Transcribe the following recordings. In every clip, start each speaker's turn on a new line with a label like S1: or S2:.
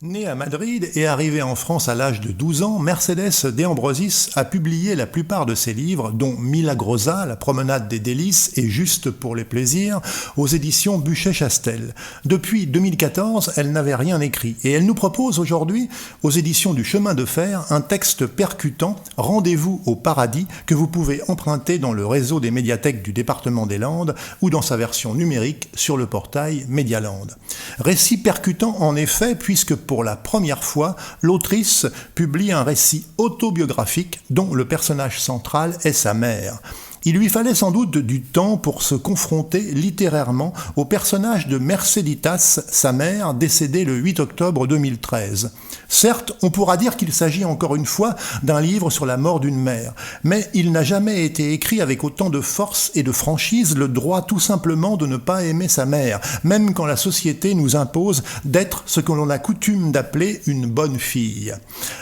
S1: Née à Madrid et arrivée en France à l'âge de 12 ans, Mercedes de Ambrosis a publié la plupart de ses livres, dont Milagrosa, La promenade des délices et Juste pour les plaisirs, aux éditions Buchet-Chastel. Depuis 2014, elle n'avait rien écrit et elle nous propose aujourd'hui, aux éditions du Chemin de Fer, un texte percutant, Rendez-vous au paradis, que vous pouvez emprunter dans le réseau des médiathèques du département des Landes ou dans sa version numérique sur le portail Medialand. Récit percutant en effet, puisque pour la première fois, l'autrice publie un récit autobiographique dont le personnage central est sa mère. Il lui fallait sans doute du temps pour se confronter littérairement au personnage de Merceditas, sa mère, décédée le 8 octobre 2013. Certes, on pourra dire qu'il s'agit encore une fois d'un livre sur la mort d'une mère, mais il n'a jamais été écrit avec autant de force et de franchise le droit tout simplement de ne pas aimer sa mère, même quand la société nous impose d'être ce que l'on a coutume d'appeler une bonne fille.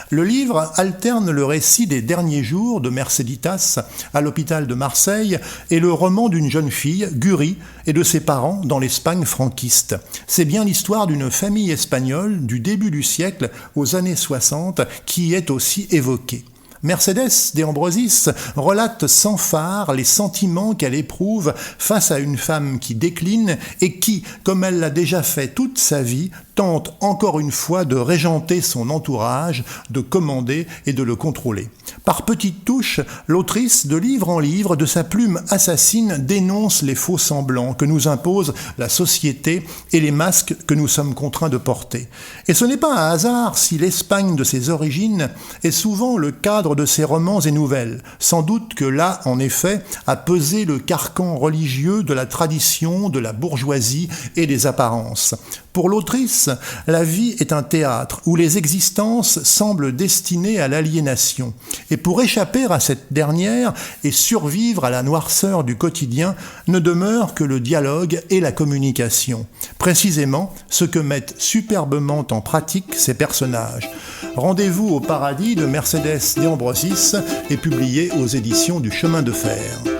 S1: Le livre alterne le récit des derniers jours de Merceditas à l'hôpital de Marseille et le roman d'une jeune fille, Guri, et de ses parents dans l'Espagne franquiste. C'est bien l'histoire d'une famille espagnole du début du siècle aux années 60 qui est aussi évoquée. Mercedes de Ambrosis relate sans phare les sentiments qu'elle éprouve face à une femme qui décline et qui, comme elle l'a déjà fait toute sa vie, tente encore une fois de régenter son entourage, de commander et de le contrôler. Par petites touches, l'autrice, de livre en livre, de sa plume assassine, dénonce les faux semblants que nous impose la société et les masques que nous sommes contraints de porter. Et ce n'est pas un hasard si l'Espagne de ses origines est souvent le cadre de ses romans et nouvelles. Sans doute que là, en effet, a pesé le carcan religieux de la tradition, de la bourgeoisie et des apparences. Pour l'autrice, la vie est un théâtre où les existences semblent destinées à l'aliénation. Et pour échapper à cette dernière et survivre à la noirceur du quotidien, ne demeure que le dialogue et la communication. Précisément ce que mettent superbement en pratique ces personnages. Rendez-vous au paradis de Mercedes de Ambrosis est publié aux éditions du Chemin de Fer.